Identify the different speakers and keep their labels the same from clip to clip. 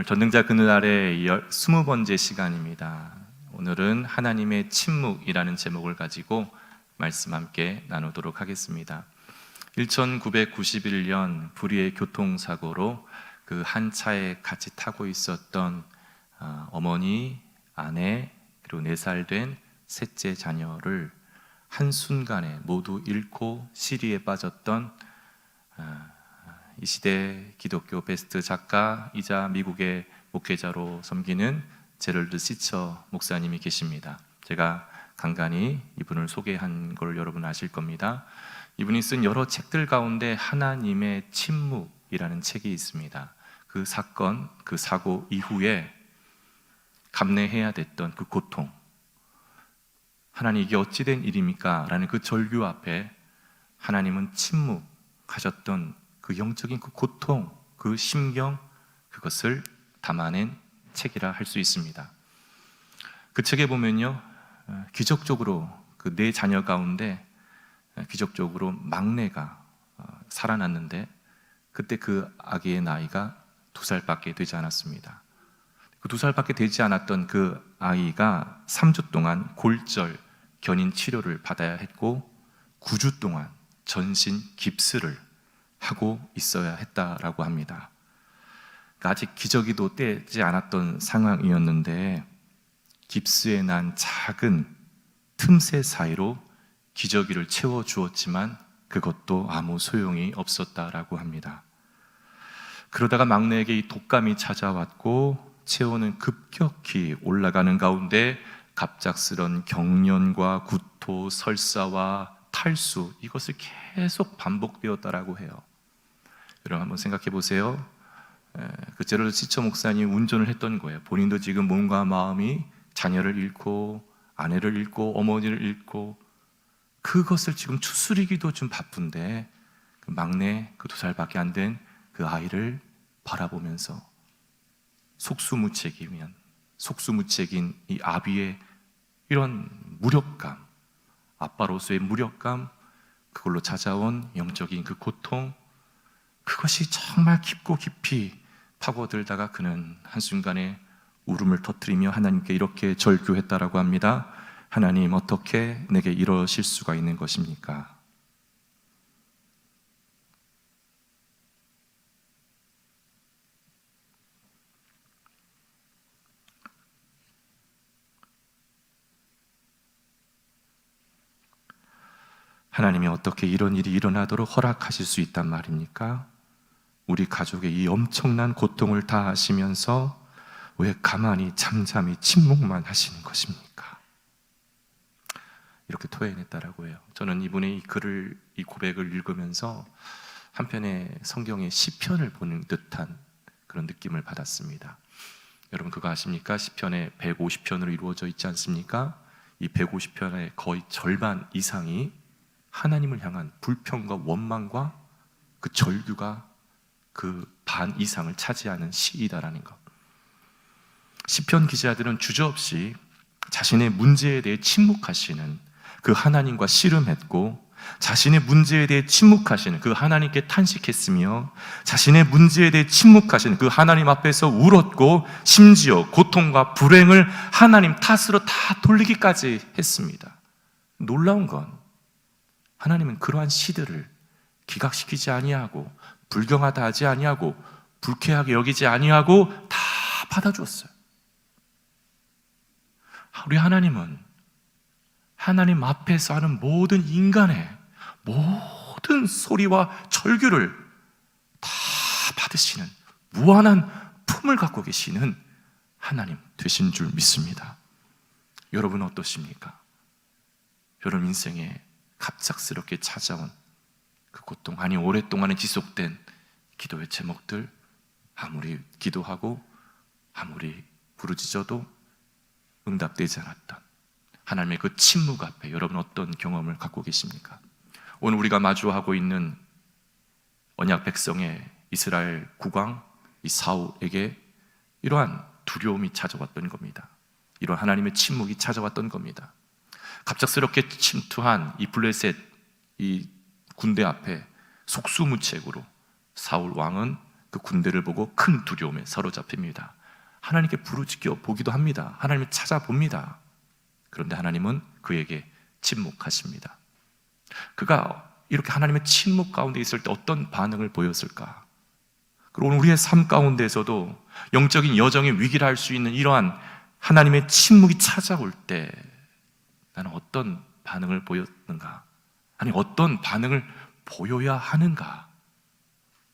Speaker 1: 전능자 그날의 20번째 시간입니다. 오늘은 하나님의 침묵이라는 제목을 가지고 말씀 함께 나누도록 하겠습니다. 1991년 불의의 교통사고로 그 한 차에 같이 타고 있었던 어머니, 아내, 그리고 4살 된 셋째 자녀를 한순간에 모두 잃고 시리에 빠졌던 이 시대 기독교 베스트 작가이자 미국의 목회자로 섬기는 제럴드 시처 목사님이 계십니다. 제가 간간히 이분을 소개한 걸 여러분 아실 겁니다. 이분이 쓴 여러 책들 가운데 하나님의 침묵이라는 책이 있습니다. 그 사건, 그 사고 이후에 감내해야 됐던 그 고통, 하나님 이게 어찌된 일입니까? 라는 그 절규 앞에 하나님은 침묵하셨던 그 영적인 그 고통, 그 심경, 그것을 담아낸 책이라 할 수 있습니다. 그 책에 보면요, 기적적으로 그 4자녀 가운데 기적적으로 막내가 살아났는데 그때 그 아기의 나이가 2살밖에 되지 않았습니다. 그 2살밖에 되지 않았던 그 아이가 3주 동안 골절 견인 치료를 받아야 했고 9주 동안 전신 깁스를 하고 있어야 했다라고 합니다. 아직 기저귀도 떼지 않았던 상황이었는데 깁스에 난 작은 틈새 사이로 기저귀를 채워주었지만 그것도 아무 소용이 없었다라고 합니다. 그러다가 막내에게 이 독감이 찾아왔고 체온은 급격히 올라가는 가운데 갑작스런 경련과 구토, 설사와 탈수, 이것을 계속 반복되었다라고 해요. 여러분 한번 생각해 보세요. 그 제럴드 시처 목사님 운전을 했던 거예요. 본인도 지금 몸과 마음이 자녀를 잃고 아내를 잃고 어머니를 잃고 그것을 지금 추스리기도 좀 바쁜데 그 막내 그 2살밖에 안 된 그 아이를 바라보면서 속수무책인 이 아비의 이런 무력감, 아빠로서의 무력감, 그걸로 찾아온 영적인 그 고통, 그것이 정말 깊고 깊이 파고들다가 그는 한순간에 울음을 터뜨리며 하나님께 이렇게 절규했다라고 합니다. 하나님, 어떻게 내게 이러실 수가 있는 것입니까? 하나님이 어떻게 이런 일이 일어나도록 허락하실 수 있단 말입니까? 우리 가족의 이 엄청난 고통을 다 아시면서 왜 가만히 잠잠히 침묵만 하시는 것입니까? 이렇게 토해냈다라고 해요. 저는 이분의 이 고백을 읽으면서 한편의 성경의 시편을 보는 듯한 그런 느낌을 받았습니다. 여러분 그거 아십니까? 시편의 150편으로 이루어져 있지 않습니까? 이 150편의 거의 절반 이상이 하나님을 향한 불평과 원망과 그 절규가 그 반 이상을 차지하는 시이다라는 것. 시편 기자들은 주저없이 자신의 문제에 대해 침묵하시는 그 하나님과 씨름했고 자신의 문제에 대해 침묵하시는 그 하나님께 탄식했으며 자신의 문제에 대해 침묵하시는 그 하나님 앞에서 울었고 심지어 고통과 불행을 하나님 탓으로 다 돌리기까지 했습니다. 놀라운 건 하나님은 그러한 시들을 기각시키지 아니하고 불경하다 하지 아니하고 불쾌하게 여기지 아니하고 다 받아주었어요. 우리 하나님은 하나님 앞에서 하는 모든 인간의 모든 소리와 절규를 다 받으시는 무한한 품을 갖고 계시는 하나님 되신 줄 믿습니다. 여러분은 어떠십니까? 여러분 인생에 갑작스럽게 찾아온 그 고통, 아니 오랫동안에 지속된 기도의 제목들, 아무리 기도하고 아무리 부르짖어도 응답되지 않았던 하나님의 그 침묵 앞에 여러분 어떤 경험을 갖고 계십니까? 오늘 우리가 마주하고 있는 언약 백성의 이스라엘 국왕 이 사울에게 이러한 두려움이 찾아왔던 겁니다. 이러한 하나님의 침묵이 찾아왔던 겁니다. 갑작스럽게 침투한 이 블레셋 이 군대 앞에 속수무책으로 사울 왕은 그 군대를 보고 큰 두려움에 사로잡힙니다. 하나님께 부르짖겨 보기도 합니다. 하나님을 찾아봅니다. 그런데 하나님은 그에게 침묵하십니다. 그가 이렇게 하나님의 침묵 가운데 있을 때 어떤 반응을 보였을까? 그리고 오늘 우리의 삶 가운데에서도 영적인 여정의 위기를 할 수 있는 이러한 하나님의 침묵이 찾아올 때 나는 어떤 반응을 보였는가? 아니 어떤 반응을 보여야 하는가?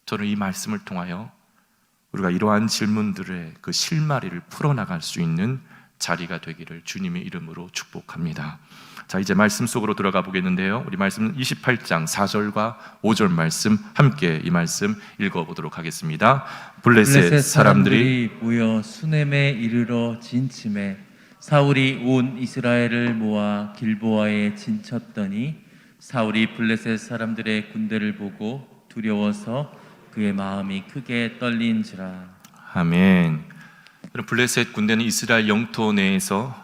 Speaker 1: 저는 이 말씀을 통하여 우리가 이러한 질문들의 그 실마리를 풀어나갈 수 있는 자리가 되기를 주님의 이름으로 축복합니다. 자, 이제 말씀 속으로 들어가 보겠는데요. 우리 말씀 28장 4절과 5절 말씀 함께 이 말씀 읽어보도록 하겠습니다. 블레셋 사람들이
Speaker 2: 모여 수넴에 이르러 진침해 사울이 온 이스라엘을 모아 길보아에 진쳤더니 사울이 블레셋 사람들의 군대를 보고 두려워서 그의 마음이 크게 떨린지라.
Speaker 1: 아멘. 블레셋 군대는 이스라엘 영토 내에서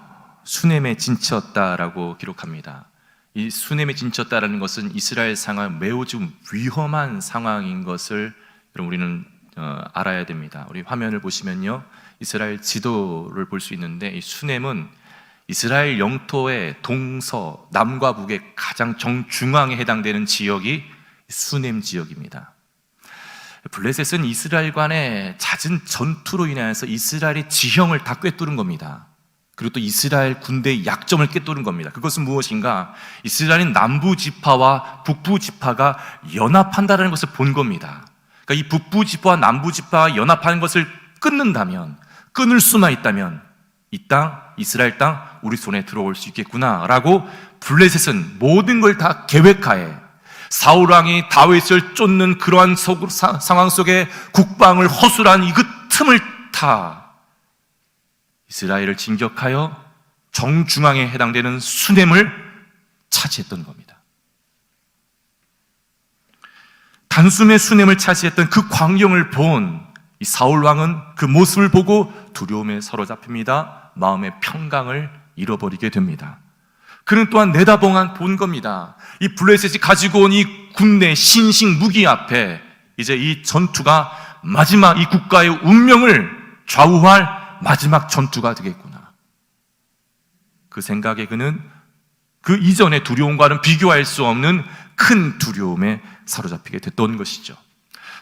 Speaker 1: 수넴에 진쳤다라고 기록합니다. 이 수넴에 진쳤다라는 것은 이스라엘 상황 매우 좀 위험한 상황인 것을 여러분 우리는 알아야 됩니다. 우리 화면을 보시면요, 이스라엘 지도를 볼 수 있는데 이 수넴은 이스라엘 영토의 동서 남과 북의 가장 정중앙에 해당되는 지역이 수넴 지역입니다. 블레셋은 이스라엘 간의 잦은 전투로 인해서 이스라엘의 지형을 다 꿰뚫은 겁니다. 그리고 또 이스라엘 군대의 약점을 꿰뚫은 겁니다. 그것은 무엇인가? 이스라엘은 남부 지파와 북부 지파가 연합한다는 것을 본 겁니다. 그러니까 이 북부 지파와 남부 지파가 연합하는 것을 끊는다면, 끊을 수만 있다면 이 땅, 이스라엘 땅 우리 손에 들어올 수 있겠구나라고 블레셋은 모든 걸 다 계획하에 사울 왕이 다윗을 쫓는 그러한 상황 속에 국방을 허술한 이 그 틈을 타 이스라엘을 진격하여 정중앙에 해당되는 수넴을 차지했던 겁니다. 단숨에 수넴을 차지했던 그 광경을 본 이 사울 왕은 그 모습을 보고 두려움에 사로잡힙니다. 마음의 평강을 잃어버리게 됩니다. 그는 또한 내다보아 본 겁니다. 이 블레셋이 가지고 온 이 군대 신식 무기 앞에 이제 이 전투가 마지막 이 국가의 운명을 좌우할 마지막 전투가 되겠구나. 그 생각에 그는 그 이전의 두려움과는 비교할 수 없는 큰 두려움에 사로잡히게 됐던 것이죠.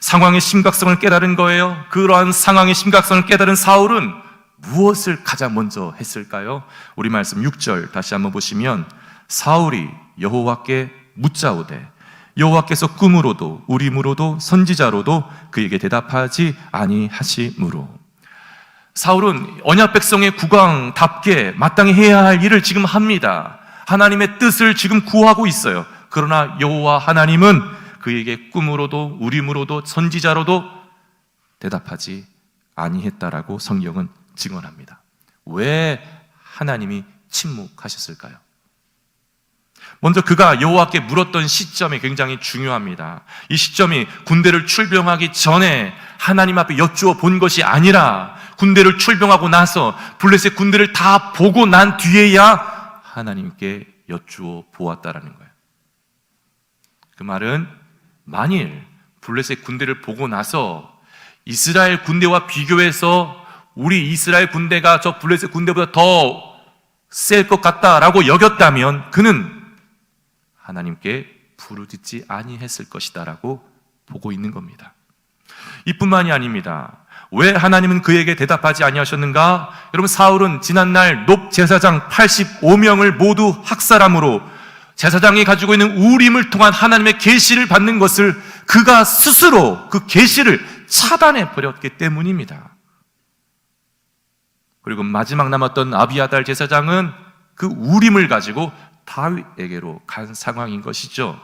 Speaker 1: 상황의 심각성을 깨달은 거예요. 그러한 상황의 심각성을 깨달은 사울은 무엇을 가장 먼저 했을까요? 우리 말씀 6절 다시 한번 보시면 사울이 여호와께 묻자오되 여호와께서 꿈으로도 우림으로도 선지자로도 그에게 대답하지 아니하시므로. 사울은 언약 백성의 국왕답게 마땅히 해야 할 일을 지금 합니다. 하나님의 뜻을 지금 구하고 있어요. 그러나 여호와 하나님은 그에게 꿈으로도 우림으로도 선지자로도 대답하지 아니했다라고 성경은 증언합니다. 왜 하나님이 침묵하셨을까요? 먼저 그가 여호와께 물었던 시점이 굉장히 중요합니다. 이 시점이 군대를 출병하기 전에 하나님 앞에 여쭈어 본 것이 아니라 군대를 출병하고 나서 블레셋 군대를 다 보고 난 뒤에야 하나님께 여쭈어 보았다라는 거예요. 그 말은 만일 블레셋 군대를 보고 나서 이스라엘 군대와 비교해서 우리 이스라엘 군대가 저 블레셋 군대보다 더 셀 것 같다라고 여겼다면 그는 하나님께 부르짖지 아니했을 것이다라고 보고 있는 겁니다. 이뿐만이 아닙니다. 왜 하나님은 그에게 대답하지 아니하셨는가? 여러분, 사울은 지난날 높 제사장 85명을 모두 학살함으로 제사장이 가지고 있는 우림을 통한 하나님의 계시를 받는 것을 그가 스스로 그 계시를 차단해 버렸기 때문입니다. 그리고 마지막 남았던 아비아달 제사장은 그 우림을 가지고 다윗에게로 간 상황인 것이죠.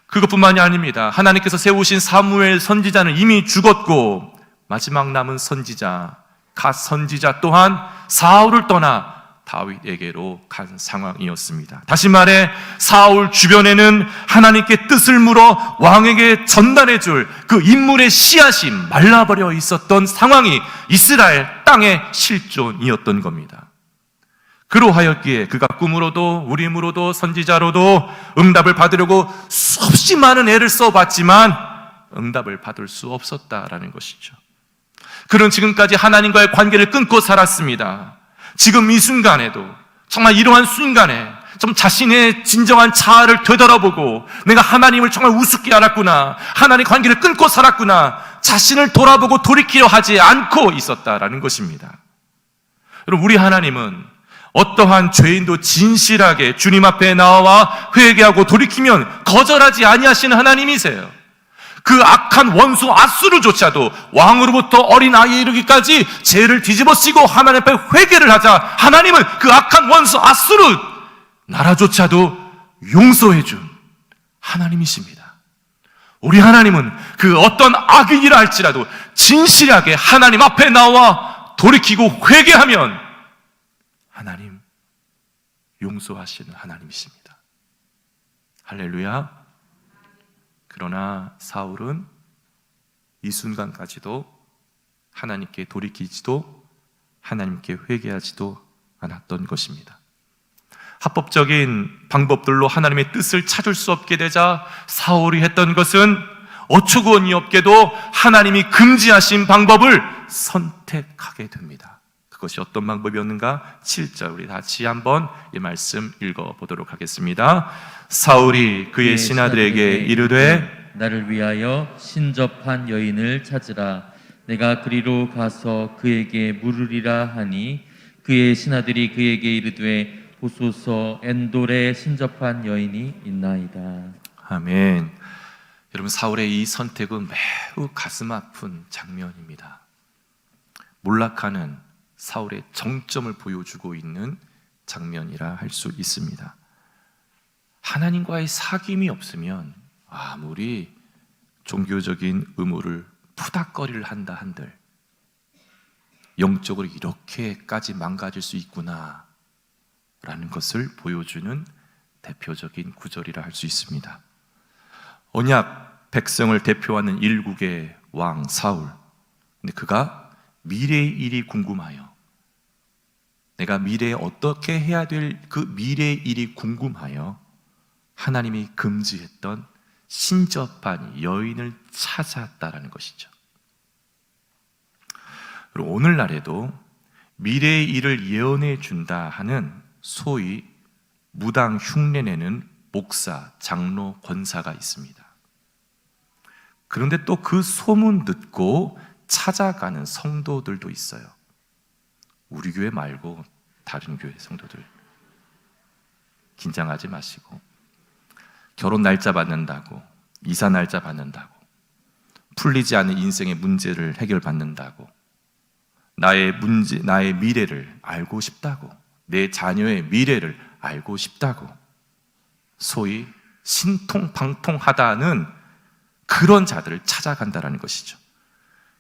Speaker 1: 그것뿐만이 아닙니다. 하나님께서 세우신 사무엘 선지자는 이미 죽었고 마지막 남은 선지자 갓 선지자 또한 사울을 떠나 다윗에게로 간 상황이었습니다. 다시 말해 사울 주변에는 하나님께 뜻을 물어 왕에게 전달해 줄 그 인물의 씨앗이 말라버려 있었던 상황이 이스라엘 땅의 실존이었던 겁니다. 그러하였기에 그가 꿈으로도 우림으로도 선지자로도 응답을 받으려고 수없이 많은 애를 써봤지만 응답을 받을 수 없었다라는 것이죠. 그는 지금까지 하나님과의 관계를 끊고 살았습니다. 지금 이 순간에도 정말 이러한 순간에 좀 자신의 진정한 자아를 되돌아보고 내가 하나님을 정말 우습게 알았구나, 하나님의 관계를 끊고 살았구나, 자신을 돌아보고 돌이키려 하지 않고 있었다라는 것입니다. 여러분, 우리 하나님은 어떠한 죄인도 진실하게 주님 앞에 나와 회개하고 돌이키면 거절하지 아니하시는 하나님이세요. 그 악한 원수 아수르조차도 왕으로부터 어린 아이에 이르기까지 죄를 뒤집어쓰고 하나님 앞에 회개를 하자 하나님은 그 악한 원수 아수르 나라조차도 용서해준 하나님이십니다. 우리 하나님은 그 어떤 악인이라 할지라도 진실하게 하나님 앞에 나와 돌이키고 회개하면 하나님 용서하시는 하나님이십니다. 할렐루야. 그러나 사울은 이 순간까지도 하나님께 돌이키지도 하나님께 회개하지도 않았던 것입니다. 합법적인 방법들로 하나님의 뜻을 찾을 수 없게 되자 사울이 했던 것은 어처구니 없게도 하나님이 금지하신 방법을 선택하게 됩니다. 그것이 어떤 방법이었는가? 7절 우리 같이 한번 이 말씀 읽어보도록 하겠습니다. 사울이 그의 신하들에게 이르되
Speaker 2: 나를 위하여 신접한 여인을 찾으라. 내가 그리로 가서 그에게 물으리라 하니 그의 신하들이 그에게 이르되 보소서 엔돌에 신접한 여인이 있나이다.
Speaker 1: 아멘. 여러분, 사울의 이 선택은 매우 가슴 아픈 장면입니다. 몰락하는 사울의 정점을 보여주고 있는 장면이라 할 수 있습니다. 하나님과의 사귐이 없으면 아무리 종교적인 의무를 푸닥거리를 한다 한들 영적으로 이렇게까지 망가질 수 있구나 라는 것을 보여주는 대표적인 구절이라 할 수 있습니다. 언약 백성을 대표하는 일국의 왕 사울, 근데 그가 미래의 일이 궁금하여, 내가 미래에 어떻게 해야 될 그 미래의 일이 궁금하여 하나님이 금지했던 신접한 여인을 찾았다라는 것이죠. 그리고 오늘날에도 미래의 일을 예언해 준다 하는 소위 무당 흉내내는 목사, 장로, 권사가 있습니다. 그런데 또 그 소문 듣고 찾아가는 성도들도 있어요. 우리 교회 말고 다른 교회 성도들 긴장하지 마시고, 결혼 날짜 받는다고, 이사 날짜 받는다고, 풀리지 않는 인생의 문제를 해결받는다고, 나의 미래를 알고 싶다고, 내 자녀의 미래를 알고 싶다고, 소위 신통방통하다는 그런 자들을 찾아간다라는 것이죠.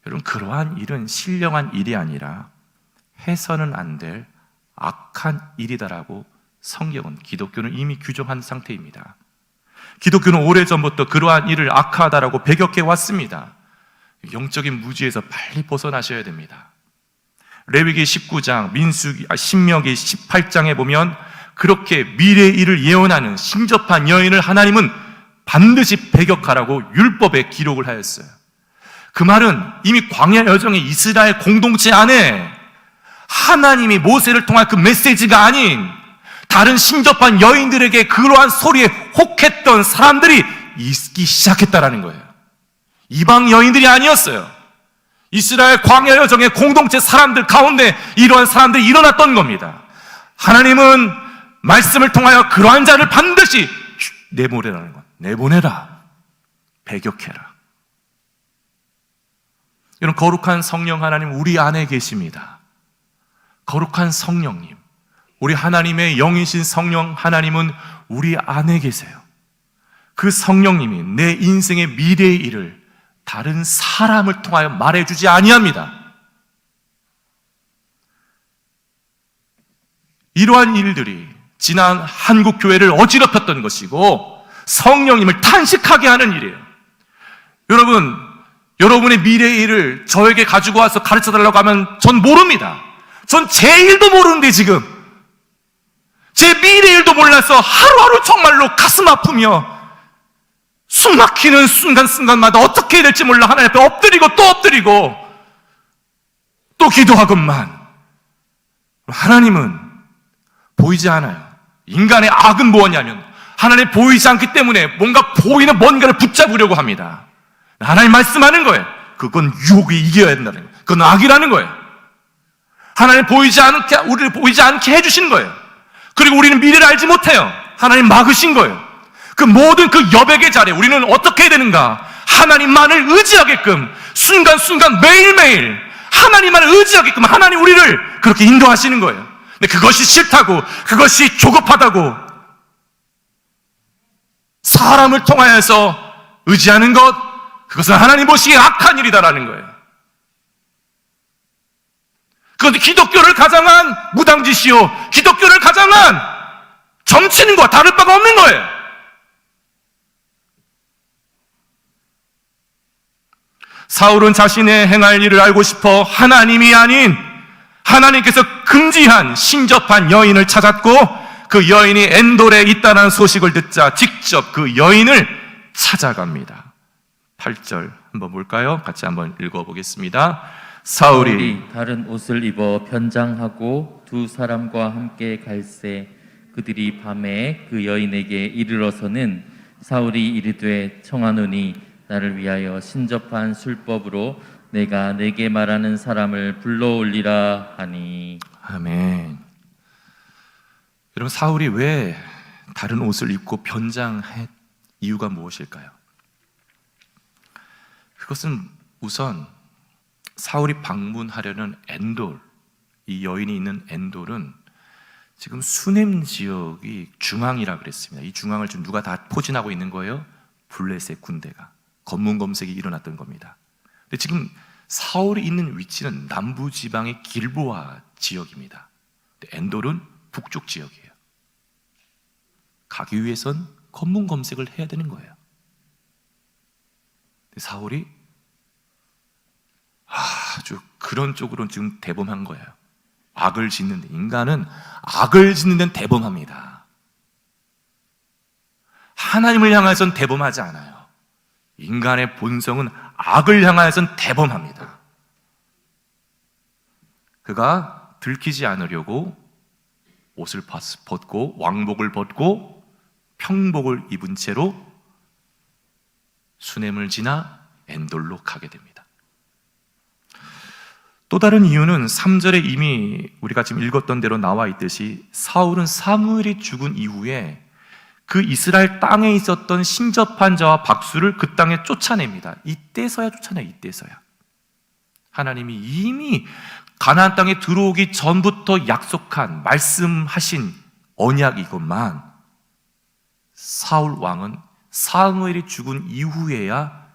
Speaker 1: 여러분, 그러한 일은 신령한 일이 아니라 해서는 안 될 악한 일이다라고 성경은, 기독교는 이미 규정한 상태입니다. 기독교는 오래전부터 그러한 일을 악하다라고 배격해 왔습니다. 영적인 무지에서 빨리 벗어나셔야 됩니다. 레위기 19장, 신명기 18장에 보면 그렇게 미래의 일을 예언하는 신접한 여인을 하나님은 반드시 배격하라고 율법에 기록을 하였어요. 그 말은 이미 광야 여정의 이스라엘 공동체 안에 하나님이 모세를 통한 그 메시지가 아닌 다른 신접한 여인들에게 그러한 소리에 혹했던 사람들이 있기 시작했다라는 거예요. 이방 여인들이 아니었어요. 이스라엘 광야 여정의 공동체 사람들 가운데 이러한 사람들이 일어났던 겁니다. 하나님은 말씀을 통하여 그러한 자를 반드시 내보내라는 것. 내보내라. 배격해라. 이런 거룩한 성령 하나님 우리 안에 계십니다. 거룩한 성령님, 우리 하나님의 영이신 성령 하나님은 우리 안에 계세요. 그 성령님이 내 인생의 미래의 일을 다른 사람을 통하여 말해주지 아니합니다. 이러한 일들이 지난 한국 교회를 어지럽혔던 것이고 성령님을 탄식하게 하는 일이에요. 여러분, 여러분의 미래의 일을 저에게 가지고 와서 가르쳐달라고 하면 전 모릅니다. 전 제 일도 모르는데 지금 제 미래 일도 몰라서 하루하루 정말로 가슴 아프며 숨 막히는 순간순간마다 어떻게 해야 될지 몰라 하나님 앞에 엎드리고 또 엎드리고 또 기도하건만 하나님은 보이지 않아요. 인간의 악은 무엇냐면 하나님 보이지 않기 때문에 뭔가 보이는 뭔가를 붙잡으려고 합니다. 하나님 말씀하는 거예요. 그건 유혹이 이겨야 된다는 거예요. 그건 악이라는 거예요. 하나님 우리를 보이지 않게 해주신 거예요. 그리고 우리는 미래를 알지 못해요. 하나님 막으신 거예요. 그 모든 그 여백의 자리에 우리는 어떻게 해야 되는가? 하나님만을 의지하게끔 순간순간 매일매일 하나님만을 의지하게끔 하나님 우리를 그렇게 인도하시는 거예요. 근데 그것이 싫다고, 그것이 조급하다고 사람을 통하여서 의지하는 것, 그것은 하나님 보시기에 악한 일이다라는 거예요. 그것은 기독교를 가장한 무당짓이요, 기독교를 가장한 점치는 것과 다를 바가 없는 거예요. 사울은 자신의 행할 일을 알고 싶어 하나님이 아닌 하나님께서 금지한 신접한 여인을 찾았고, 그 여인이 엔돌에 있다는 소식을 듣자 직접 그 여인을 찾아갑니다. 8절 한번 볼까요? 같이 한번 읽어보겠습니다. 사울이
Speaker 2: 다른 옷을 입어 변장하고 두 사람과 함께 갈새 그들이 밤에 그 여인에게 이르러서는 사울이 이르되 청하노니 나를 위하여 신접한 술법으로 내가 내게 말하는 사람을 불러올리라 하니.
Speaker 1: 아멘. 여러분, 사울이 왜 다른 옷을 입고 변장한 이유가 무엇일까요? 그것은 우선 사울이 방문하려는 엔돌, 이 여인이 있는 엔돌은 지금 수넴 지역이 중앙이라 그랬습니다. 이 중앙을 지금 누가 다 포진하고 있는 거예요? 블레셋 군대가. 검문 검색이 일어났던 겁니다. 근데 지금 사울이 있는 위치는 남부 지방의 길보아 지역입니다. 근데 엔돌은 북쪽 지역이에요. 가기 위해선 검문 검색을 해야 되는 거예요. 근데 사울이 아주 그런 쪽으로 지금 대범한 거예요. 악을 짓는데, 인간은 악을 짓는 데는 대범합니다. 하나님을 향해서는 대범하지 않아요. 인간의 본성은 악을 향하여서는 대범합니다. 그가 들키지 않으려고 옷을 벗고 왕복을 벗고 평복을 입은 채로 수넴을 지나 엔돌로 가게 됩니다. 또 다른 이유는 3절에 이미 우리가 지금 읽었던 대로 나와 있듯이 사울은 사무엘이 죽은 이후에 그 이스라엘 땅에 있었던 신접한 자와 박수를 그 땅에 쫓아냅니다. 이때서야 쫓아내요. 이때서야. 하나님이 이미 가나안 땅에 들어오기 전부터 약속한, 말씀하신 언약이건만 사울 왕은 사무엘이 죽은 이후에야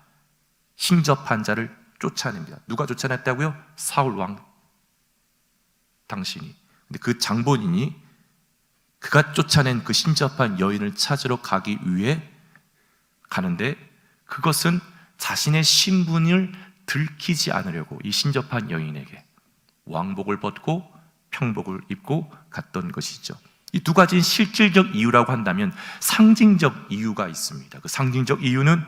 Speaker 1: 신접한 자를 쫓아냅니다. 누가 쫓아냈다고요? 사울 왕 당신이. 근데 그 장본인이 그가 쫓아낸 그 신접한 여인을 찾으러 가기 위해 가는데, 그것은 자신의 신분을 들키지 않으려고 이 신접한 여인에게 왕복을 벗고 평복을 입고 갔던 것이죠. 이 두 가지는 실질적 이유라고 한다면 상징적 이유가 있습니다. 그 상징적 이유는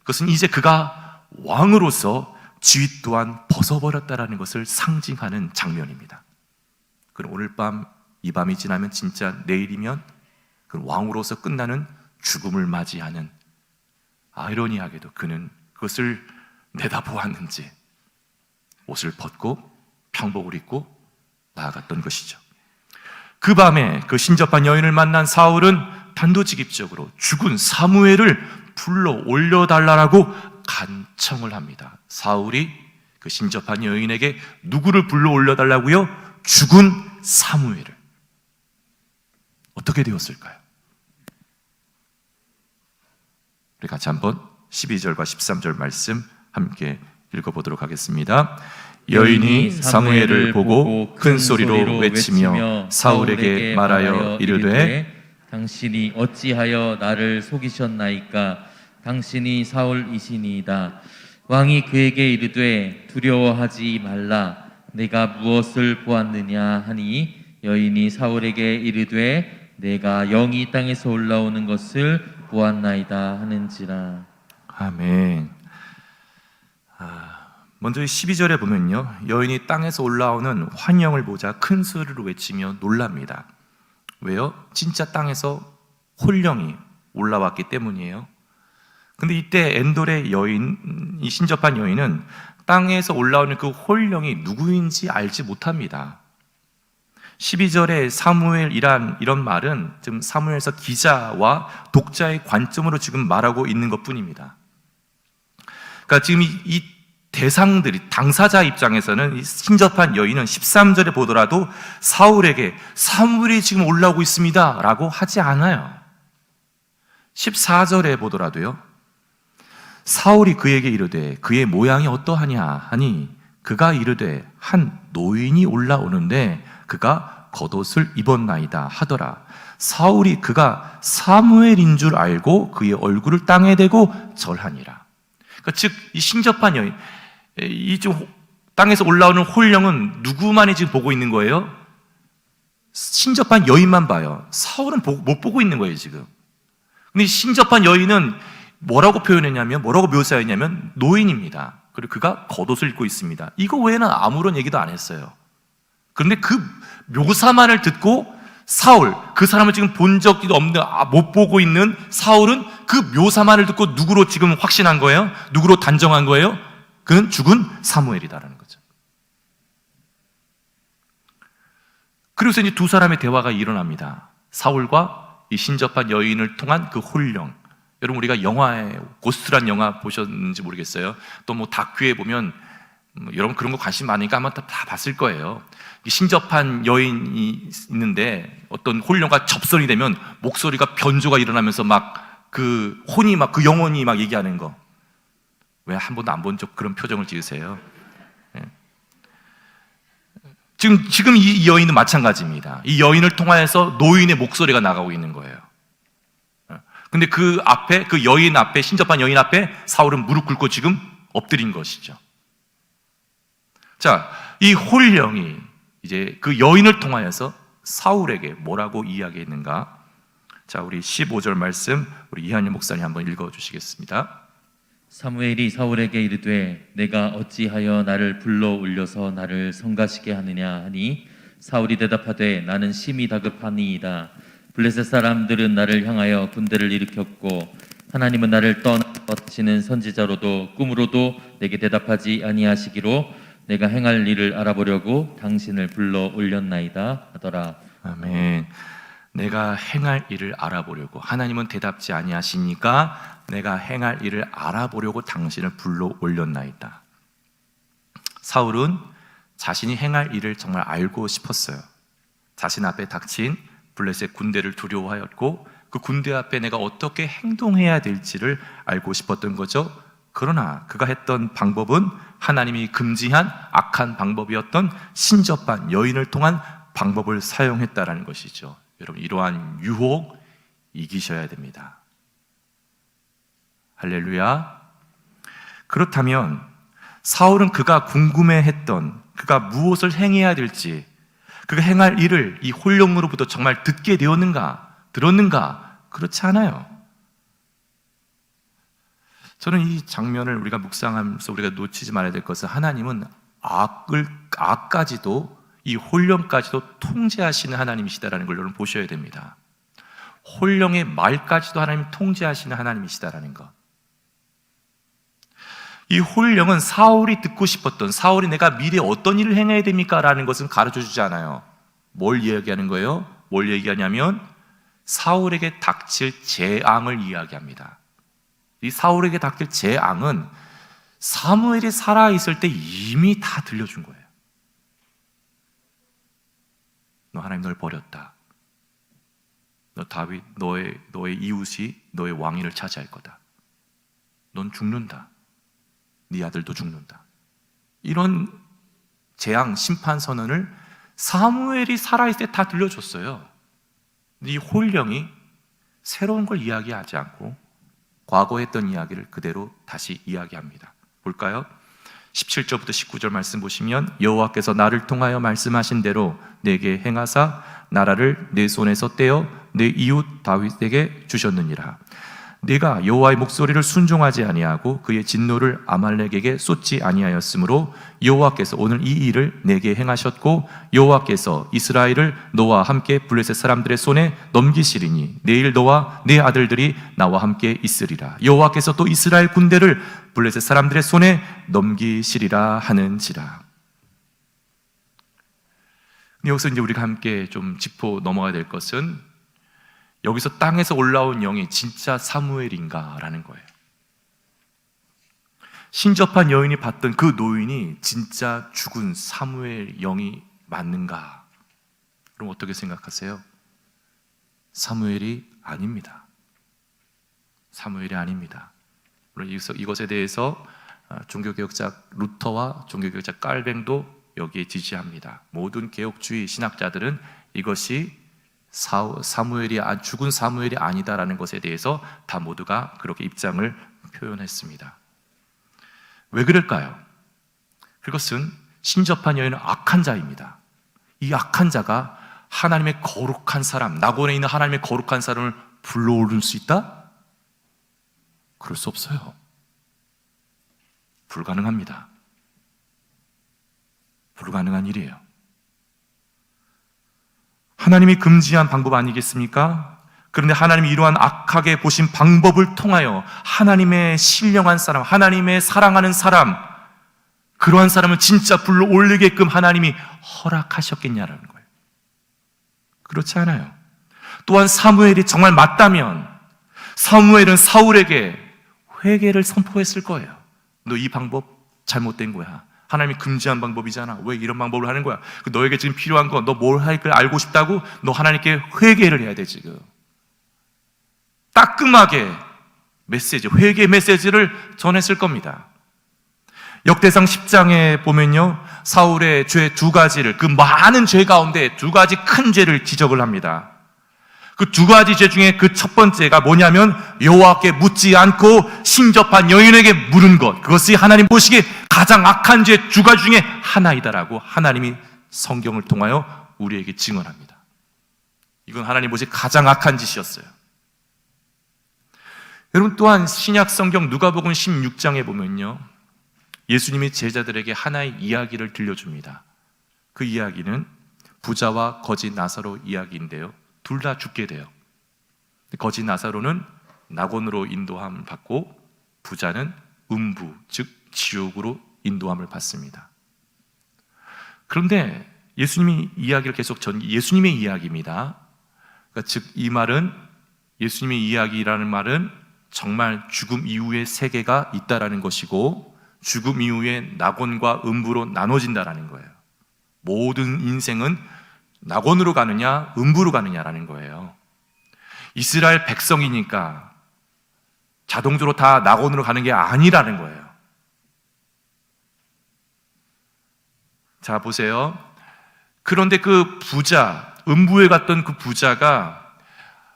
Speaker 1: 그것은 이제 그가 왕으로서 지위 또한 벗어버렸다라는 것을 상징하는 장면입니다. 그럼 오늘 밤, 이 밤이 지나면 진짜 내일이면 그 왕으로서 끝나는 죽음을 맞이하는, 아이러니하게도 그는 그것을 내다보았는지 옷을 벗고 평복을 입고 나아갔던 것이죠. 그 밤에 그 신접한 여인을 만난 사울은 단도직입적으로 죽은 사무엘을 불러 올려달라고 간청을 합니다. 사울이 그 신접한 여인에게 누구를 불러 올려달라고요? 죽은 사무엘을. 어떻게 되었을까요? 우리 같이 한번 12절과 13절 말씀 함께 읽어보도록 하겠습니다. 여인이 사무엘을 보고 큰 소리로 외치며 사울에게 말하여 이르되
Speaker 2: 당신이 어찌하여 나를 속이셨나이까? 당신이 사울이시니이다. 왕이 그에게 이르되 두려워하지 말라. 내가 무엇을 보았느냐 하니 여인이 사울에게 이르되 내가 영이 땅에서 올라오는 것을 보았나이다 하는지라.
Speaker 1: 아멘. 먼저 12절에 보면요, 여인이 땅에서 올라오는 환영을 보자 큰 소리로 외치며 놀랍니다. 왜요? 진짜 땅에서 혼령이 올라왔기 때문이에요. 근데 이때 엔돌의 여인, 이 신접한 여인은 땅에서 올라오는 그 혼령이 누구인지 알지 못합니다. 12절에 사무엘이란 이런 말은 지금 사무엘서 기자와 독자의 관점으로 지금 말하고 있는 것 뿐입니다. 그러니까 지금 이 대상들이, 당사자 입장에서는 이 신접한 여인은 13절에 보더라도 사울에게 사무엘이 지금 올라오고 있습니다 라고 하지 않아요. 14절에 보더라도요, 사울이 그에게 이르되 그의 모양이 어떠하냐 하니 그가 이르되 한 노인이 올라오는데 그가 겉옷을 입었나이다 하더라. 사울이 그가 사무엘인 줄 알고 그의 얼굴을 땅에 대고 절하니라. 그러니까 즉 이 신접한 여인, 이 좀 땅에서 올라오는 혼령은 누구만이 지금 보고 있는 거예요? 신접한 여인만 봐요. 사울은 못 보고 있는 거예요 지금. 근데 이 신접한 여인은 뭐라고 표현했냐면, 뭐라고 묘사했냐면 노인입니다. 그리고 그가 겉옷을 입고 있습니다. 이거 외에는 아무런 얘기도 안 했어요. 그런데 그 묘사만을 듣고 사울, 그 사람을 지금 본 적도 없는, 못 보고 있는 사울은 그 묘사만을 듣고 누구로 지금 확신한 거예요? 누구로 단정한 거예요? 그는 죽은 사무엘이다라는 거죠. 그래서 이제 두 사람의 대화가 일어납니다. 사울과 이 신접한 여인을 통한 그 혼령. 여러분, 우리가 영화에 고스트란 영화 보셨는지 모르겠어요. 또 뭐 다큐에 보면 여러분 그런 거 관심 많으니까 아마 다 봤을 거예요. 신접한 여인이 있는데 어떤 혼령과 접선이 되면 목소리가 변조가 일어나면서 막 그 혼이 막 그 영혼이 막 얘기하는 거. 왜 한 번도 안 본 적 그런 표정을 지으세요? 예. 지금 이 여인은 마찬가지입니다. 이 여인을 통하여서 노인의 목소리가 나가고 있는 거예요. 근데 그 앞에, 그 여인 앞에, 신접한 여인 앞에 사울은 무릎 꿇고 지금 엎드린 것이죠. 자, 이 혼령이 이제 그 여인을 통하여서 사울에게 뭐라고 이야기했는가? 자, 우리 15절 말씀 우리 이한일 목사님 한번 읽어주시겠습니다.
Speaker 2: 사무엘이 사울에게 이르되 내가 어찌하여 나를 불러 올려서 나를 성가시게 하느냐 하니 사울이 대답하되 나는 심히 다급하니이다. 블레셋 사람들은 나를 향하여 군대를 일으켰고 하나님은 나를 떠나시는 선지자로도 꿈으로도 내게 대답하지 아니하시기로 내가 행할 일을 알아보려고 당신을 불러 올렸나이다 하더라.
Speaker 1: 아멘. 내가 행할 일을 알아보려고, 하나님은 대답지 아니하시니까 내가 행할 일을 알아보려고 당신을 불러 올렸나이다. 사울은 자신이 행할 일을 정말 알고 싶었어요. 자신 앞에 닥친 블레셋 군대를 두려워하였고 그 군대 앞에 내가 어떻게 행동해야 될지를 알고 싶었던 거죠. 그러나 그가 했던 방법은 하나님이 금지한 악한 방법이었던 신접한 여인을 통한 방법을 사용했다라는 것이죠. 여러분, 이러한 유혹 이기셔야 됩니다. 할렐루야. 그렇다면 사울은 그가 궁금해했던, 그가 무엇을 행해야 될지, 그가 행할 일을 이 혼령으로부터 정말 듣게 되었는가, 들었는가? 그렇지 않아요. 저는 이 장면을 우리가 묵상하면서 우리가 놓치지 말아야 될 것은, 하나님은 악까지도, 이 혼령까지도 통제하시는 하나님이시다라는 걸 여러분 보셔야 됩니다. 혼령의 말까지도 하나님 통제하시는 하나님이시다라는 것. 이 혼령은 사울이 듣고 싶었던, 사울이 내가 미래에 어떤 일을 행해야 됩니까? 라는 것은 가르쳐 주지 않아요. 뭘 이야기하는 거예요? 뭘 얘기하냐면 사울에게 닥칠 재앙을 이야기합니다. 이 사울에게 닥칠 재앙은 사무엘이 살아있을 때 이미 다 들려준 거예요. 너 하나님 널 버렸다. 너 다윗, 너의 이웃이 너의 왕위를 차지할 거다. 넌 죽는다. 네 아들도 죽는다. 이런 재앙, 심판 선언을 사무엘이 살아있을 때 다 들려줬어요. 이 혼령이 새로운 걸 이야기하지 않고 과거에 했던 이야기를 그대로 다시 이야기합니다. 볼까요? 17절부터 19절 말씀 보시면 여호와께서 나를 통하여 말씀하신 대로 내게 행하사 나라를 내 손에서 떼어 내 이웃 다윗에게 주셨느니라. 네가 여호와의 목소리를 순종하지 아니하고 그의 진노를 아말렉에게 쏟지 아니하였으므로 여호와께서 오늘 이 일을 내게 행하셨고 여호와께서 이스라엘을 너와 함께 블레셋 사람들의 손에 넘기시리니 내일 너와 네 아들들이 나와 함께 있으리라. 여호와께서 또 이스라엘 군대를 블레셋 사람들의 손에 넘기시리라 하는지라. 여기서 이제 우리가 함께 좀 짚고 넘어가야 될 것은 여기서 땅에서 올라온 영이 진짜 사무엘인가라는 거예요. 신접한 여인이 봤던 그 노인이 진짜 죽은 사무엘 영이 맞는가? 그럼 어떻게 생각하세요? 사무엘이 아닙니다. 사무엘이 아닙니다. 물론 이것에 대해서 종교개혁자 루터와 종교개혁자 깔뱅도 여기에 지지합니다. 모든 개혁주의 신학자들은 이것이 죽은 사무엘이 아니다라는 것에 대해서 다 모두가 그렇게 입장을 표현했습니다. 왜 그럴까요? 그것은 신접한 여인은 악한 자입니다. 이 악한 자가 하나님의 거룩한 사람, 낙원에 있는 하나님의 거룩한 사람을 불러오를 수 있다? 그럴 수 없어요. 불가능합니다. 불가능한 일이에요. 하나님이 금지한 방법 아니겠습니까? 그런데 하나님이 이러한 악하게 보신 방법을 통하여 하나님의 신령한 사람, 하나님의 사랑하는 사람, 그러한 사람을 진짜 불러 올리게끔 하나님이 허락하셨겠냐라는 거예요. 그렇지 않아요. 또한 사무엘이 정말 맞다면 사무엘은 사울에게 회개를 선포했을 거예요. 너 이 방법 잘못된 거야. 하나님이 금지한 방법이잖아. 왜 이런 방법을 하는 거야? 너에게 지금 필요한 거, 너 뭘 할 걸 알고 싶다고? 너 하나님께 회개를 해야 돼, 지금. 따끔하게 회개 메시지를 전했을 겁니다. 역대상 10장에 보면요, 사울의 죄 두 가지를, 그 많은 죄 가운데 두 가지 큰 죄를 지적을 합니다. 그 두 가지 죄 중에 그 첫 번째가 뭐냐면 여호와께 묻지 않고 신접한 여인에게 물은 것, 그것이 하나님 보시기에 가장 악한 죄 두 가지 중에 하나이다라고 하나님이 성경을 통하여 우리에게 증언합니다. 이건 하나님 보시기에 가장 악한 짓이었어요. 여러분, 또한 신약 성경 누가복음 16장에 보면요, 예수님이 제자들에게 하나의 이야기를 들려줍니다. 그 이야기는 부자와 거지 나사로 이야기인데요, 둘 다 죽게 돼요. 거지 나사로는 낙원으로 인도함을 받고 부자는 음부, 즉 지옥으로 인도함을 받습니다. 그런데 예수님이 이야기를 예수님의 이야기입니다. 그러니까 즉 이 말은, 예수님의 이야기라는 말은 정말 죽음 이후의 세계가 있다라는 것이고 죽음 이후에 낙원과 음부로 나눠진다라는 거예요. 모든 인생은 낙원으로 가느냐 음부로 가느냐라는 거예요. 이스라엘 백성이니까 자동적으로 다 낙원으로 가는 게 아니라는 거예요. 자, 보세요. 그런데 그 부자, 음부에 갔던 그 부자가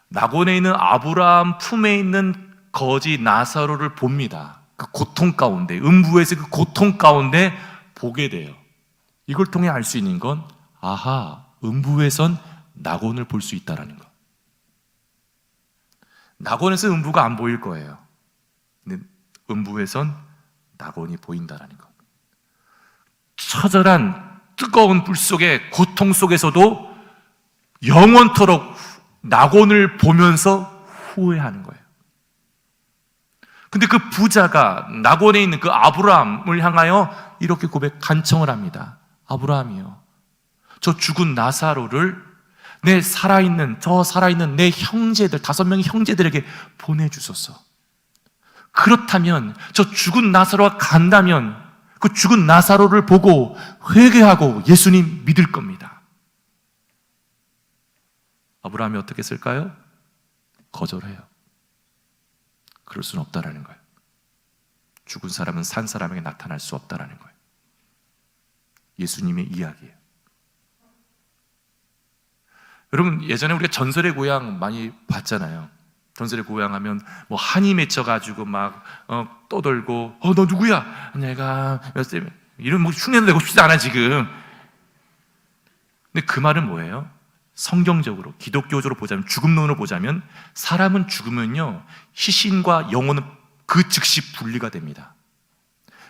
Speaker 1: 낙원에 있는 아브라함 품에 있는 거지 나사로를 봅니다. 그 고통 가운데, 음부에서 그 고통 가운데 보게 돼요. 이걸 통해 알 수 있는 건, 아하, 음부에선 낙원을 볼 수 있다라는 거. 낙원에서 음부가 안 보일 거예요. 근데 음부에선 낙원이 보인다라는 거. 처절한 뜨거운 불 속에, 고통 속에서도 영원토록 낙원을 보면서 후회하는 거예요. 근데 그 부자가 낙원에 있는 그 아브라함을 향하여 이렇게 간청을 합니다. 아브라함이요, 저 죽은 나사로를 저 살아있는 내 형제들, 5명의 형제들에게 보내주소서. 그렇다면 저 죽은 나사로가 간다면 그 죽은 나사로를 보고 회개하고 예수님 믿을 겁니다. 아브라함이 어떻게 했을까요? 거절해요. 그럴 수는 없다라는 거예요. 죽은 사람은 산 사람에게 나타날 수 없다라는 거예요. 예수님의 이야기예요. 여러분, 예전에 우리가 전설의 고향 많이 봤잖아요. 전설의 고향 하면 뭐 한이 맺혀가지고 막 떠들고, 너 누구야? 내가 이런 뭐 흉내도 내고 싶지 않아 지금. 근데 그 말은 뭐예요? 성경적으로 기독교적으로 보자면, 죽음론으로 보자면 사람은 죽으면요 시신과 영혼은 그 즉시 분리가 됩니다.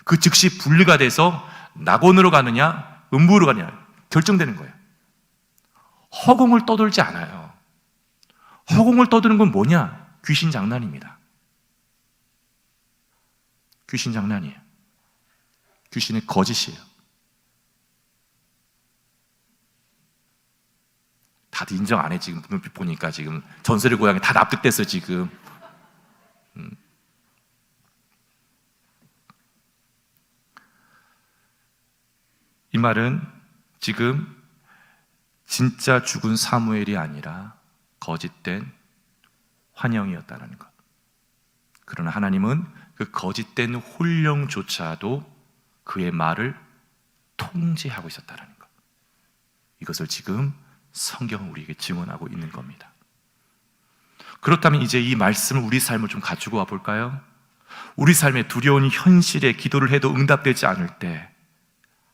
Speaker 1: 그 즉시 분리가 돼서 낙원으로 가느냐 음부로 가느냐 결정되는 거예요. 허공을 떠돌지 않아요. 허공을 떠드는 건 뭐냐? 귀신 장난입니다. 귀신 장난이에요. 귀신의 거짓이에요. 다들 인정 안 해. 지금 보니까 지금 전설의 고향에 다 납득됐어 지금. 이 말은 지금 진짜 죽은 사무엘이 아니라 거짓된 환영이었다는 것. 그러나 하나님은 그 거짓된 혼령조차도 그의 말을 통제하고 있었다는 것. 이것을 지금 성경은 우리에게 증언하고 있는 겁니다. 그렇다면 이제 이 말씀을 우리 삶을 좀 가지고 와 볼까요? 우리 삶의 두려운 현실에 기도를 해도 응답되지 않을 때,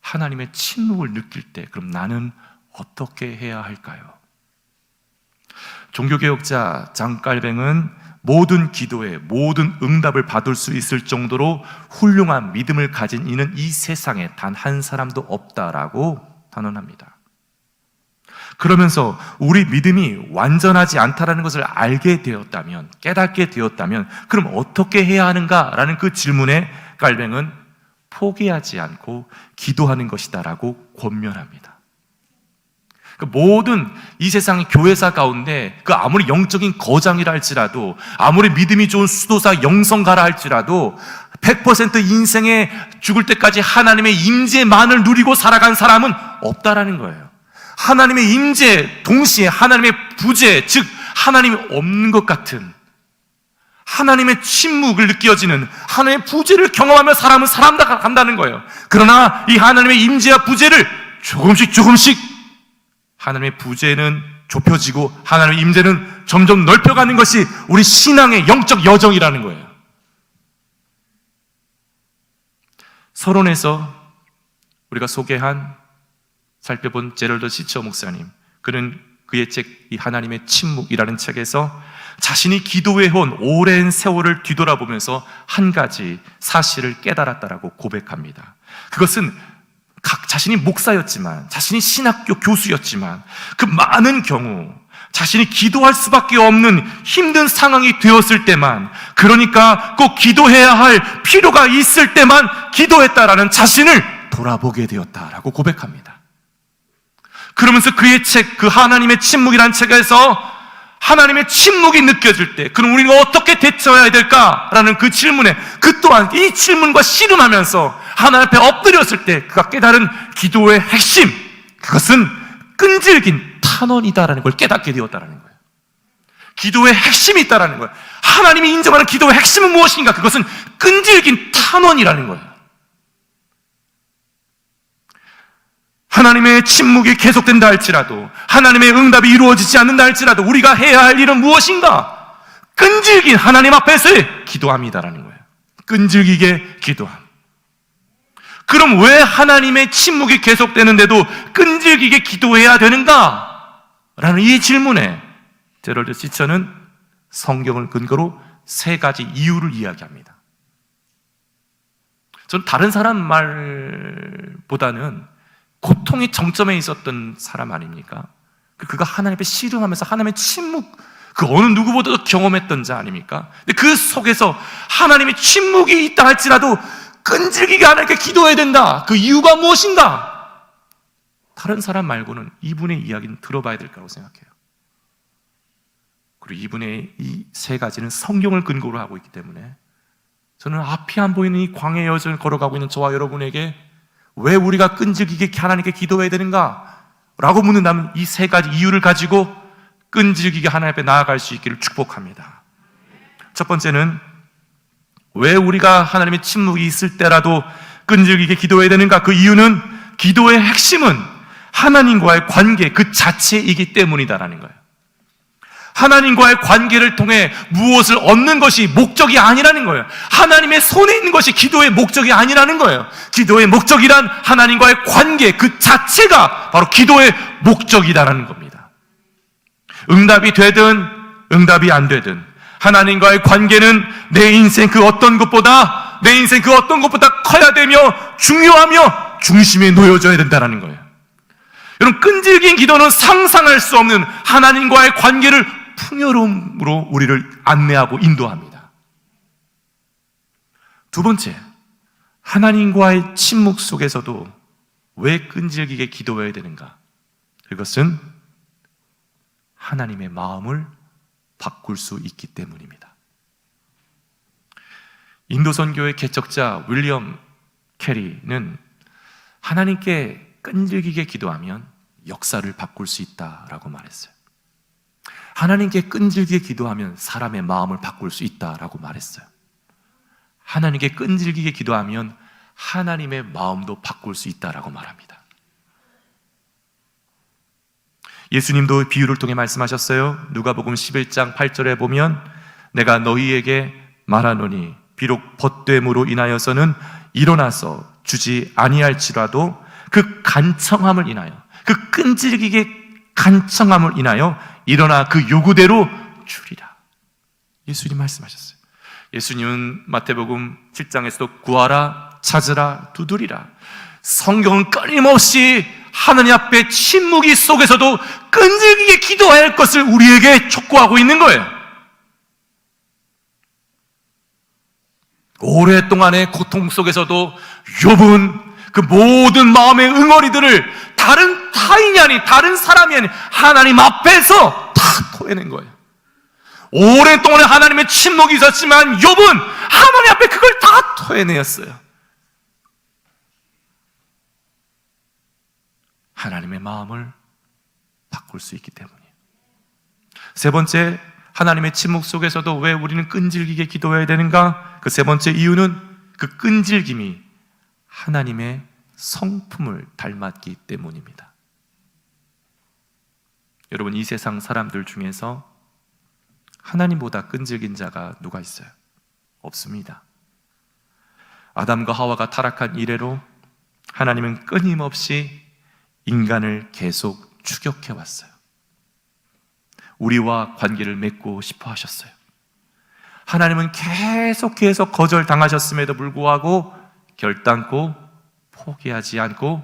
Speaker 1: 하나님의 침묵을 느낄 때, 그럼 나는 어떻게 해야 할까요? 종교개혁자 장깔뱅은 모든 기도에 모든 응답을 받을 수 있을 정도로 훌륭한 믿음을 가진 이는 이 세상에 단 한 사람도 없다라고 단언합니다. 그러면서 우리 믿음이 완전하지 않다라는 것을 알게 되었다면, 깨닫게 되었다면 그럼 어떻게 해야 하는가라는 그 질문에 깔뱅은 포기하지 않고 기도하는 것이다라고 권면합니다. 모든 이 세상의 교회사 가운데 그 아무리 영적인 거장이라 할지라도, 아무리 믿음이 좋은 수도사 영성가라 할지라도 100% 인생에 죽을 때까지 하나님의 임재만을 누리고 살아간 사람은 없다라는 거예요. 하나님의 임재 동시에 하나님의 부재, 즉 하나님이 없는 것 같은, 하나님의 침묵을 느껴지는, 하나님의 부재를 경험하며 사람은 살아간다는 거예요. 그러나 이 하나님의 임재와 부재를 조금씩 하나님의 부재는 좁혀지고 하나님의 임재는 점점 넓혀가는 것이 우리 신앙의 영적 여정이라는 거예요. 서론에서 우리가 살펴본 제럴드 시처 목사님, 그는 그의 책 이 하나님의 침묵이라는 책에서 자신이 기도해온 오랜 세월을 뒤돌아보면서 한 가지 사실을 깨달았다라고 고백합니다. 그것은 자신이 목사였지만, 자신이 신학교 교수였지만 그 많은 경우 자신이 기도할 수밖에 없는 힘든 상황이 되었을 때만, 그러니까 꼭 기도해야 할 필요가 있을 때만 기도했다라는 자신을 돌아보게 되었다라고 고백합니다. 그러면서 그의 책, 그 하나님의 침묵이라는 책에서 하나님의 침묵이 느껴질 때 그럼 우리가 어떻게 대처해야 될까라는 그 질문에, 그 또한 이 질문과 씨름하면서 하나님 앞에 엎드렸을 때 그가 깨달은 기도의 핵심, 그것은 끈질긴 탄원이다라는 걸 깨닫게 되었다라는 거예요. 기도의 핵심이 있다라는 거예요. 하나님이 인정하는 기도의 핵심은 무엇인가? 그것은 끈질긴 탄원이라는 거예요. 하나님의 침묵이 계속된다 할지라도, 하나님의 응답이 이루어지지 않는다 할지라도 우리가 해야 할 일은 무엇인가? 끈질긴 하나님 앞에서의 기도함이다라는 거예요. 끈질기게 기도함. 그럼 왜 하나님의 침묵이 계속되는데도 끈질기게 기도해야 되는가? 라는 이 질문에 제럴드 시처는 성경을 근거로 3가지 이유를 이야기합니다. 저는 다른 사람 말보다는 고통의 정점에 있었던 사람 아닙니까? 그가 하나님 앞에 씨름하면서 하나님의 침묵, 그 어느 누구보다도 경험했던 자 아닙니까? 근데 그 속에서 하나님의 침묵이 있다 할지라도 끈질기게 하나님께 기도해야 된다. 그 이유가 무엇인가? 다른 사람 말고는 이분의 이야기는 들어봐야 될 거라고 생각해요. 그리고 이분의 이 3가지는 성경을 근거로 하고 있기 때문에 저는 앞이 안 보이는 이 광야의 여정을 걸어가고 있는 저와 여러분에게 왜 우리가 끈질기게 하나님께 기도해야 되는가? 라고 묻는다면 이 3가지 이유를 가지고 끈질기게 하나님 앞에 나아갈 수 있기를 축복합니다. 첫 번째는 왜 우리가 하나님의 침묵이 있을 때라도 끈질기게 기도해야 되는가? 그 이유는 기도의 핵심은 하나님과의 관계 그 자체이기 때문이다라는 거예요. 하나님과의 관계를 통해 무엇을 얻는 것이 목적이 아니라는 거예요. 하나님의 손에 있는 것이 기도의 목적이 아니라는 거예요. 기도의 목적이란 하나님과의 관계 그 자체가 바로 기도의 목적이다라는 겁니다. 응답이 되든 응답이 안 되든 하나님과의 관계는 내 인생 그 어떤 것보다 커야 되며 중요하며 중심에 놓여져야 된다는 거예요. 여러분, 끈질긴 기도는 상상할 수 없는 하나님과의 관계를 풍요로움으로 우리를 안내하고 인도합니다. 두 번째, 하나님과의 침묵 속에서도 왜 끈질기게 기도해야 되는가? 그것은 하나님의 마음을 바꿀 수 있기 때문입니다. 인도 선교의 개척자 윌리엄 캐리는 하나님께 끈질기게 기도하면 역사를 바꿀 수 있다라고 말했어요. 하나님께 끈질기게 기도하면 사람의 마음을 바꿀 수 있다라고 말했어요. 하나님께 끈질기게 기도하면 하나님의 마음도 바꿀 수 있다라고 말합니다. 예수님도 비유를 통해 말씀하셨어요. 누가복음 11장 8절에 보면 내가 너희에게 말하노니 비록 벗됨으로 인하여서는 일어나서 주지 아니할지라도 그 간청함을 인하여, 그 끈질기게 간청함을 인하여 일어나 그 요구대로 주리라. 예수님 말씀하셨어요. 예수님은 마태복음 7장에서도 구하라, 찾으라, 두드리라. 성경은 끊임없이 하나님 앞에 침묵이 속에서도 끈질기게 기도해야 할 것을 우리에게 촉구하고 있는 거예요. 오랫동안의 고통 속에서도 욥은 그 모든 마음의 응어리들을 다른 타인이 아닌, 다른 사람이 아닌 하나님 앞에서 다 토해낸 거예요. 오랫동안 하나님의 침묵이 있었지만 욥은 하나님 앞에 그걸 다 토해내었어요. 하나님의 마음을 바꿀 수 있기 때문이에요. 세 번째, 하나님의 침묵 속에서도 왜 우리는 끈질기게 기도해야 되는가? 그 세 번째 이유는 그 끈질김이 하나님의 성품을 닮았기 때문입니다. 여러분, 이 세상 사람들 중에서 하나님보다 끈질긴 자가 누가 있어요? 없습니다. 아담과 하와가 타락한 이래로 하나님은 끊임없이 인간을 계속 추격해 왔어요. 우리와 관계를 맺고 싶어 하셨어요. 하나님은 계속 거절당하셨음에도 불구하고 결단코 포기하지 않고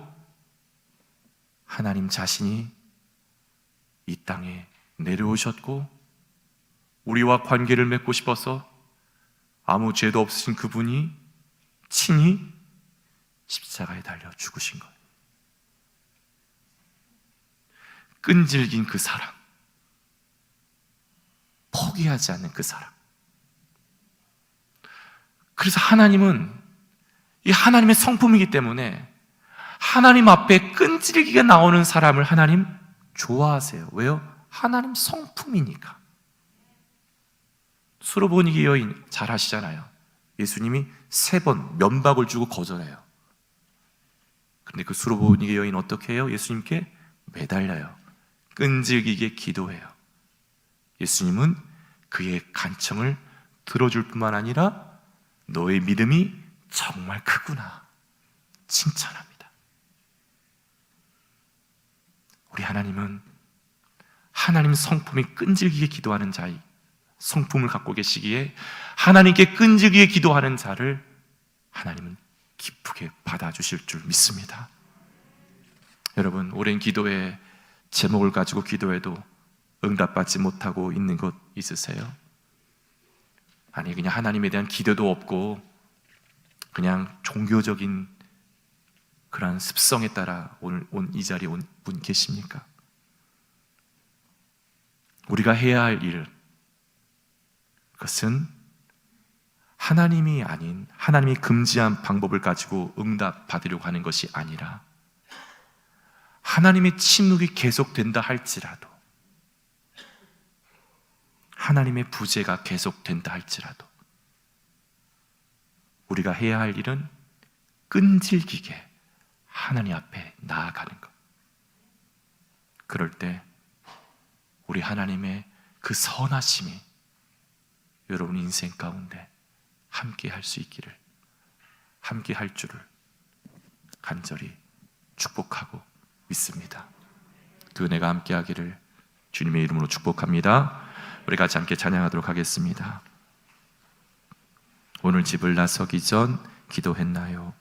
Speaker 1: 하나님 자신이 이 땅에 내려오셨고 우리와 관계를 맺고 싶어서 아무 죄도 없으신 그분이 친히 십자가에 달려 죽으신 거예요. 끈질긴 그 사랑, 포기하지 않는 그 사랑. 그래서 하나님은 이 하나님의 성품이기 때문에 하나님 앞에 끈질기게 나오는 사람을 하나님 좋아하세요. 왜요? 하나님 성품이니까. 수로보니게 여인 잘 아시잖아요. 예수님이 3번 면박을 주고 거절해요. 그런데 그 수로보니게 여인 어떻게 해요? 예수님께 매달려요. 끈질기게 기도해요. 예수님은 그의 간청을 들어줄 뿐만 아니라 너의 믿음이 정말 크구나 칭찬합니다. 우리 하나님은 하나님 성품이 끈질기게 기도하는 자의 성품을 갖고 계시기에 하나님께 끈질기게 기도하는 자를 하나님은 기쁘게 받아주실 줄 믿습니다. 여러분, 오랜 기도의 제목을 가지고 기도해도 응답받지 못하고 있는 것 있으세요? 아니, 그냥 하나님에 대한 기대도 없고 그냥 종교적인 그런 습성에 따라 오늘 이 자리에 온 분 계십니까? 우리가 해야 할 일, 그것은 하나님이 아닌 하나님이 금지한 방법을 가지고 응답받으려고 하는 것이 아니라 하나님의 침묵이 계속된다 할지라도, 하나님의 부재가 계속된다 할지라도 우리가 해야 할 일은 끈질기게 하나님 앞에 나아가는 것. 그럴 때 우리 하나님의 그 선하심이 여러분 인생 가운데 함께 할 수 있기를, 함께 할 줄을 간절히 축복하고 믿습니다. 그 은혜가 함께 하기를 주님의 이름으로 축복합니다. 우리 같이 함께 찬양하도록 하겠습니다. 오늘 집을 나서기 전 기도했나요?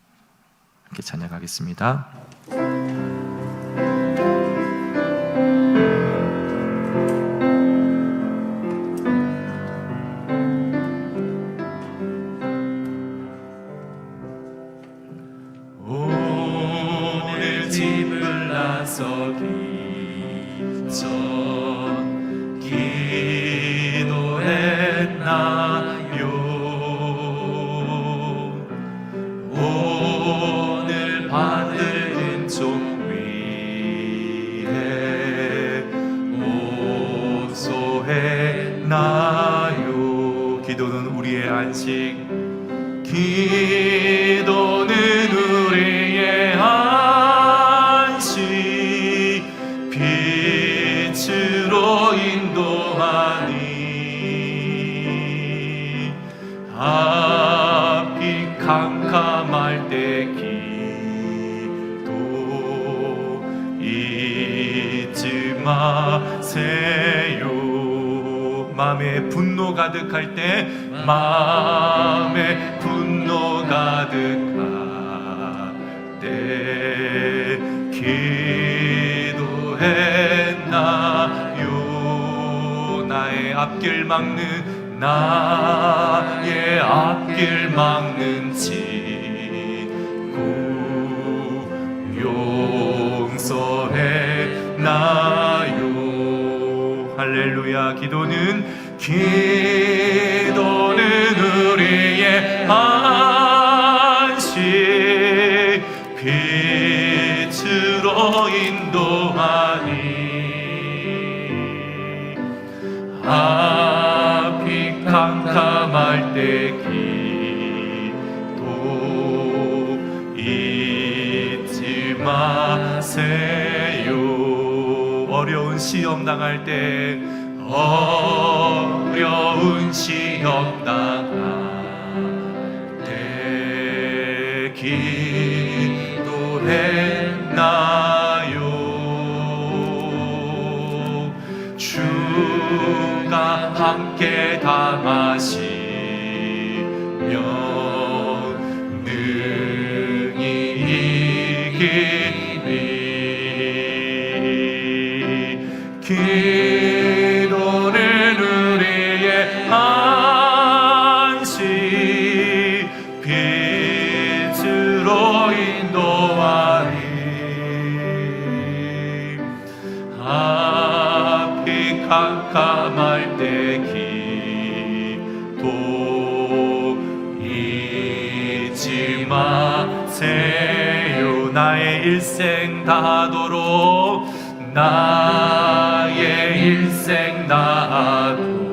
Speaker 1: 함께 찬양하겠습니다. 오늘 집을 나서기 전 기도했나요? 오늘 받을 은총 위에 묵소했나요? 기도는 우리의 안식, 기도는 우리의 안식, 빛으로 인도하니 앞이 캄캄할 때 기도 잊지 마세요. 마음에 분노 가득할 때, 마음에 분노 가득할 때 기도했나요? 나의 앞길 막는, 나의 앞길 막는 친구 용서했나요? 할렐루야. 기도는 우리의 안식, 빛으로 인도하니 앞이 캄캄할 때 기도 잊지 마세요. 어려운 시험 당할 때, 어려운 시험 당할 때 기도했나요? 주가 함께 당하시면 능히 이기리. 기도는 우리의 안식, 빛으로 인도하니 앞이 캄캄할 때 기도 잊지 마세요. 나의 일생 다하도록, 나의 일생 다하도록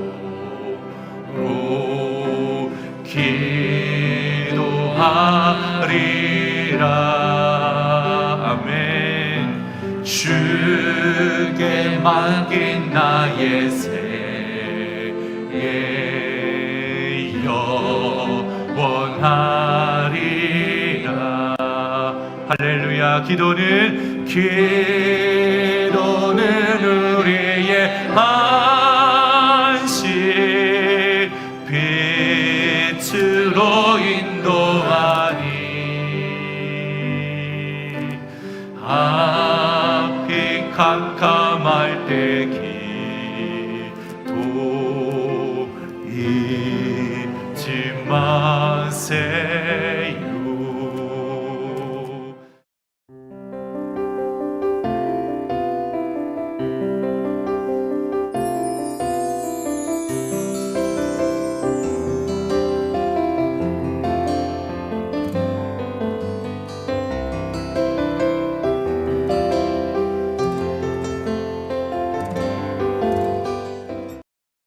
Speaker 1: 기도하리라. 아멘. 주께 맡긴 나의 생애 영원하리라. 할렐루야. 기도는 우리의 안식, 빛으로 인도하니 앞이 캄캄할 때 기도 잊지 마세요.